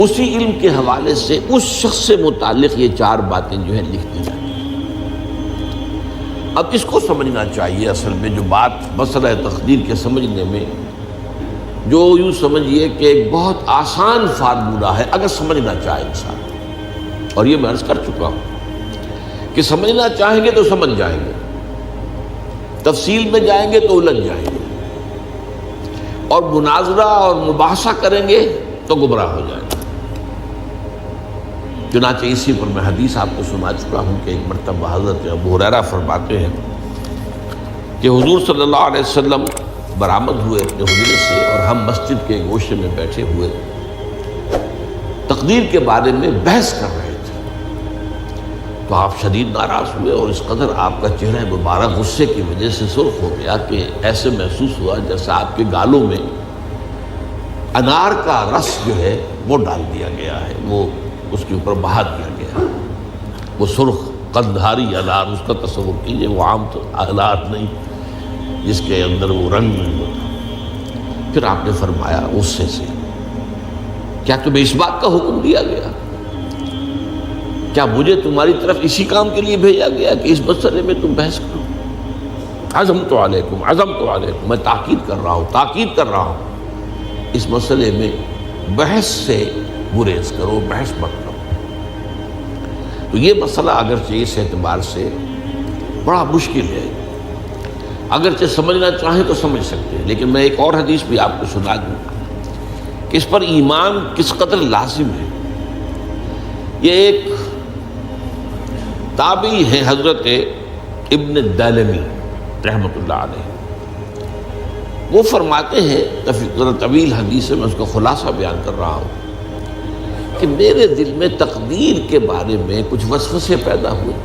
اسی علم کے حوالے سے اس شخص سے متعلق یہ 4 باتیں جو ہیں لکھ دی جاتی ہیں۔ اب اس کو سمجھنا چاہیے، اصل میں جو بات مسئلہ تقدیر کے سمجھنے میں، جو یوں سمجھیے کہ ایک بہت آسان فارمولہ ہے اگر سمجھنا چاہے انسان، اور یہ میں عرض کر چکا ہوں کہ سمجھنا چاہیں گے تو سمجھ جائیں گے، تفصیل میں جائیں گے تو الجھ جائیں گے، اور مناظرہ اور مباحثہ کریں گے تو گمراہ ہو جائیں گے۔ چنانچہ اسی پر میں حدیث آپ کو سنا چکا ہوں کہ ایک مرتبہ حضرت ابو ہریرہ فرماتے ہیں کہ حضور صلی اللہ علیہ وسلم برآمد ہوئے اپنے حجرے سے، اور ہم مسجد کے گوشے میں بیٹھے ہوئے تقدیر کے بارے میں بحث کر رہے تھے، تو آپ شدید ناراض ہوئے، اور اس قدر آپ کا چہرہ مبارک غصے کی وجہ سے سرخ ہو گیا کہ ایسے محسوس ہوا جیسا آپ کے گالوں میں انار کا رس جو ہے وہ ڈال دیا گیا ہے، وہ اس کے اوپر بہا دیا گیا، وہ سرخ قندھاری انار، اس کا تصور کیجئے، وہ عام انار نہیں جس کے اندر وہ رنگ نہیں ہوتا۔ پھر آپ نے فرمایا غصے سے، کیا تمہیں اس بات کا حکم دیا گیا؟ کیا مجھے تمہاری طرف اسی کام کے لیے بھیجا گیا کہ اس مسئلے میں تم بحث کرو؟ عزمت علیکم میں تاکید کر رہا ہوں اس مسئلے میں بحث سے گریز کرو، بحث مت کرو۔ تو یہ مسئلہ اگرچہ اس اعتبار سے بڑا مشکل ہے، اگرچہ سمجھنا چاہیں تو سمجھ سکتے ہیں، لیکن میں ایک اور حدیث بھی آپ کو سنا دوں کہ اس پر ایمان کس قدر لازم ہے۔ یہ ایک تابعی ہے حضرت ابن الدیلمی رحمۃ اللہ علیہ، وہ فرماتے ہیں، طویل حدیث ہے، میں اس کا خلاصہ بیان کر رہا ہوں، کہ میرے دل میں تقدیر کے بارے میں کچھ وسوسے پیدا ہوئے،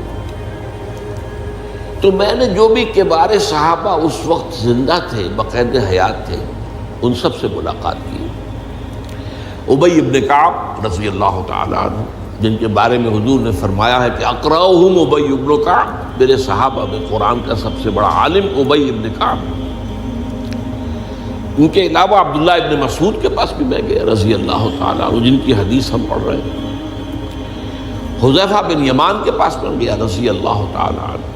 تو میں نے جو بھی کبار صحابہ اس وقت زندہ تھے، بقید حیات تھے، ان سب سے ملاقات کی۔ ابی ابن کعب رضی اللہ تعالیٰ عنہ، جن کے بارے میں حضور نے فرمایا ہے کہ اقرأہم ابی ابن کعب، میرے صحابہ میں قرآن کا سب سے بڑا عالم ابی ابن کعب۔ ان کے علاوہ عبداللہ ابن مسعود کے پاس بھی میں گیا رضی اللہ تعالیٰ عنہ، جن کی حدیث ہم پڑھ رہے ہیں۔ حذیفہ بن یمان کے پاس میں گیا رضی اللہ تعالیٰ عنہ۔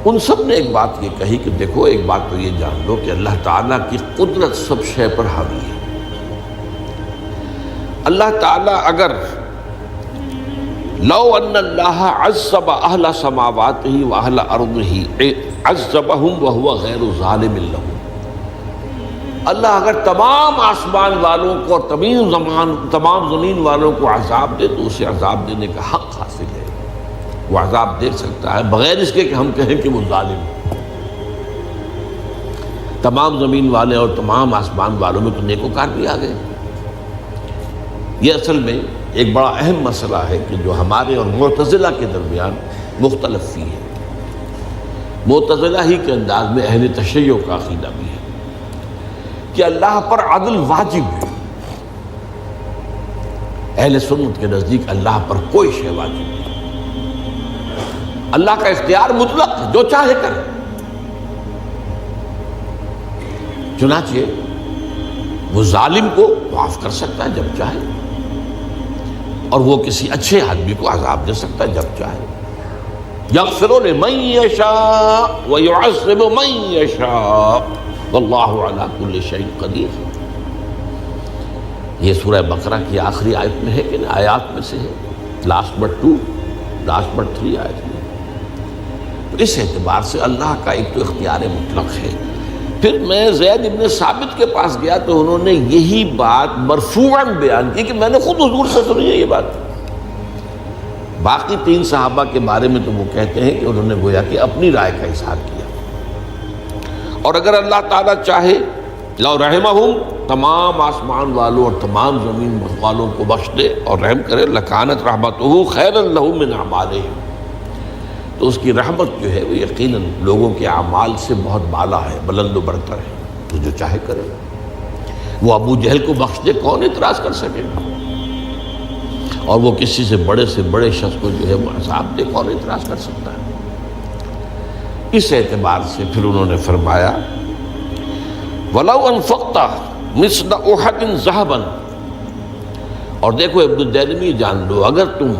ان سب نے ایک بات یہ کہی کہ دیکھو، ایک بات تو یہ جان لو کہ اللہ تعالیٰ کی قدرت سب شے پر حاوی ہے۔ اللہ تعالیٰ اگر لو ان اللہ عذب اہل سماواتہ واہل ارضہ عذبہم وہو غیر ظالم لہم، اللہ اگر تمام آسمان والوں کو اور تمام زمین والوں کو عذاب دے تو اسے عذاب دینے کا حق حاصل ہے، وہ عذاب دے سکتا ہے بغیر اس کے کہ ہم کہیں کہ وہ ظالم ہے۔ تمام زمین والے اور تمام آسمان والوں میں تو نیکوکار بھی آ گئے۔ یہ اصل میں ایک بڑا اہم مسئلہ ہے کہ جو ہمارے اور معتزلہ کے درمیان مختلف فی ہے۔ معتزلہ ہی کے انداز میں اہل تشیع کا عقیدہ بھی ہے کہ اللہ پر عدل واجب ہے، اہل سنت کے نزدیک اللہ پر کوئی شے واجب نہیں، اللہ کا اختیار مطلق ہے، جو چاہے کرے۔ چنانچہ وہ ظالم کو معاف کر سکتا ہے جب چاہے، اور وہ کسی اچھے آدمی کو عذاب دے سکتا ہے جب چاہے۔ یغفر لمن یشاء ویعذب من یشاء واللہ علی کل شیء قدیر۔ یہ سورہ بقرہ کی آخری آیت میں ہے کہ آیات میں سے ہے، لاسٹ بٹ 3 آیت میں۔ تو اس اعتبار سے اللہ کا ایک تو اختیار مطلق ہے۔ پھر میں زید ابن ثابت کے پاس گیا تو انہوں نے یہی بات مرفوعاً بیان کی کہ میں نے خود حضور سے سنی ہے یہ بات۔ باقی 3 صحابہ کے بارے میں تو وہ کہتے ہیں کہ انہوں نے گویا کہ اپنی رائے کا اظہار کیا، اور اگر اللہ تعالیٰ چاہے لو رحمہم، تمام آسمان والوں اور تمام زمین والوں کو بخش دے اور رحم کرے، لکانت رحمتہ خیرا لہم من اعمالہم، تو اس کی رحمت جو ہے وہ یقیناً لوگوں کے اعمال سے بہت بالا ہے، بلند و برتر ہے، تو جو چاہے کرے۔ وہ ابو جہل کو بخش دے، کون اعتراض کر سکے گا؟ اور وہ کسی سے بڑے شخص کو جو ہے وہ عذاب دے، کون اعتراض کر سکتا ہے؟ اس اعتبار سے پھر انہوں نے فرمایا وَلَوْ أَنفَقْتَ مِثْلَ أُحَدٍ ذَهَبًا اور دیکھو ابن الدینمی جان لو، اگر تم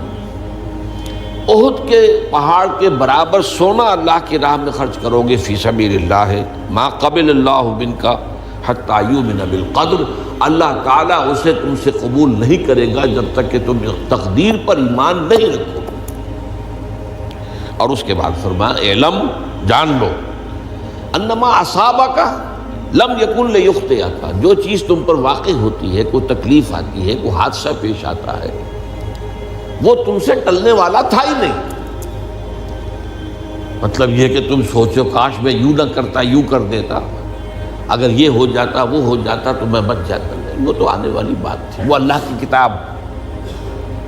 احد کے پہاڑ کے برابر سونا اللہ کی راہ میں خرچ کرو گے فی سبیل اللہ، ما قبل اللہ منک حتی یؤمن بالقدر، اللہ تعالیٰ اسے تم سے قبول نہیں کرے گا جب تک کہ تم تقدیر پر ایمان نہیں رکھو۔ اور اس کے بعد فرمایا اعلم، جان لو، انما اصابک لم یکن لیخطئک، جو چیز تم پر واقع ہوتی ہے، کوئی تکلیف آتی ہے، کوئی حادثہ پیش آتا ہے، وہ تم سے ٹلنے والا تھا ہی نہیں۔ مطلب یہ کہ تم سوچو کاش میں یوں نہ کرتا، یوں کر دیتا، اگر یہ ہو جاتا، وہ ہو جاتا تو میں بچ جاتا، نہیں، وہ تو آنے والی بات تھی، وہ اللہ کی کتاب،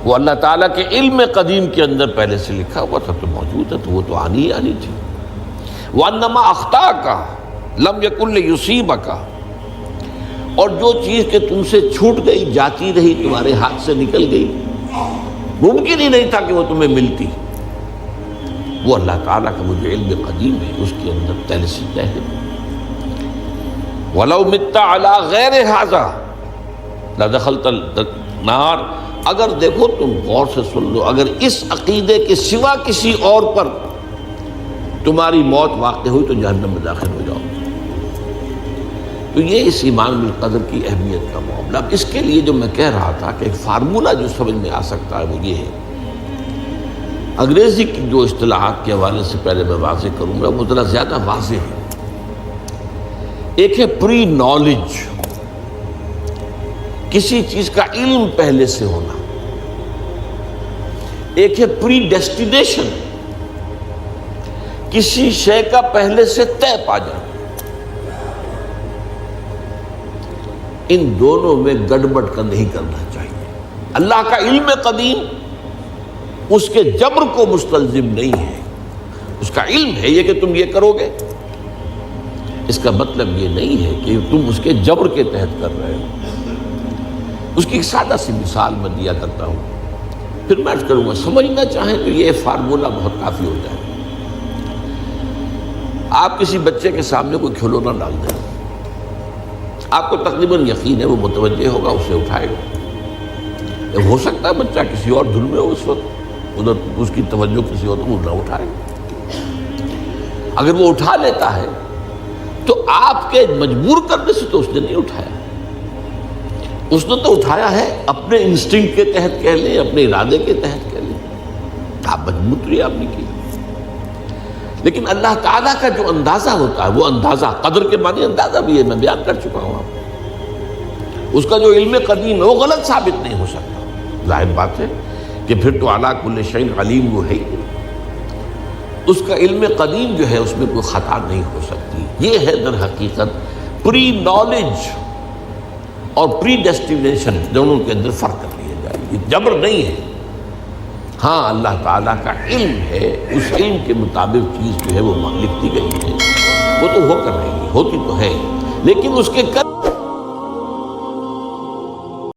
وہ اللہ تعالیٰ کے علم قدیم کے اندر پہلے سے لکھا ہوا تھا، تو موجود ہے، تو وہ تو آنی ہی آنی تھی۔ وَأَنَّمَا أَخْطَأَكَ لَمْ يَكُنْ لِيُصِيبَكَ، اور جو چیز کہ تم سے چھوٹ گئی، جاتی رہی، تمہارے ہاتھ سے نکل گئی، ممکن ہی نہیں تھا کہ وہ تمہیں ملتی، وہ اللہ تعالیٰ کا وہ جو علم قدیم ہے اس کے اندر پہلے سے طے ہے۔ وَلَوْ مِتَّ عَلَىٰ غَيْرِ هَٰذَا لَدَخَلْتَ النَّارَ، اگر دیکھو تم غور سے سن لو، اگر اس عقیدے کے سوا کسی اور پر تمہاری موت واقع ہوئی تو جہنم میں داخل ہو جاؤ۔ تو یہ اس ایمان بالقدر کی اہمیت کا معاملہ۔ اب اس کے لیے جو میں کہہ رہا تھا کہ ایک فارمولہ جو سمجھ میں آ سکتا ہے وہ یہ ہے، انگریزی کی جو اصطلاحات کے حوالے سے پہلے میں واضح کروں گا وہ ذرا زیادہ واضح ہے۔ ایک ہے پری نالج، کسی چیز کا علم پہلے سے ہونا، ایک ہے پری ڈیسٹینیشن، کسی شے کا پہلے سے طے پا جانا۔ ان دونوں میں گڑبڑ کا نہیں کرنا چاہیے۔ اللہ کا علم قدیم اس کے جبر کو مستلزم نہیں ہے، اس کا علم ہے یہ کہ تم یہ کرو گے، اس کا مطلب یہ نہیں ہے کہ تم اس کے جبر کے تحت کر رہے ہو۔ اس کی ایک سادہ سی مثال میں دیا کرتا ہوں، پھر میں کروں گا، سمجھنا چاہیں تو یہ فارمولہ بہت کافی ہو جائے۔ آپ کسی بچے کے سامنے کوئی کھلونا ڈال دیں، آپ کو تقریباً یقین ہے وہ متوجہ ہوگا، اسے اٹھائے گا۔ ہو سکتا ہے بچہ کسی اور دھن میں ہو اس وقت، ادھر اس کی توجہ کسی اور کو نہ اٹھائے۔ اگر وہ اٹھا لیتا ہے تو آپ کے مجبور کرنے سے تو اس نے نہیں اٹھایا، اس نے تو اٹھایا ہے اپنے انسٹنکٹ کے تحت کہہ لیں، اپنے ارادے کے تحت کہہ لیں، آپ مجبور تو آپ نے کی۔ لیکن اللہ تعالیٰ کا جو اندازہ ہوتا ہے وہ اندازہ، قدر کے معنی اندازہ بھی ہے، میں بیان کر چکا ہوں آپ کو۔ اس کا جو علم قدیم ہے وہ غلط ثابت نہیں ہو سکتا، ظاہر بات ہے کہ پھر تو اعلیٰ کل شیء علیم وہ ہے ہی، اس کا علم قدیم جو ہے اس میں کوئی خطا نہیں ہو سکتی۔ یہ ہے در حقیقت پری نالج اور پری ڈیسٹینیشن، دونوں کے اندر فرق کر لیا جائے، یہ جبر نہیں ہے۔ ہاں اللہ تعالیٰ کا علم ہے، اس علم کے مطابق چیز جو ہے وہ لکھتی گئی ہے، وہ تو ہو کر رہی ہے، ہوتی تو ہے، لیکن اس کے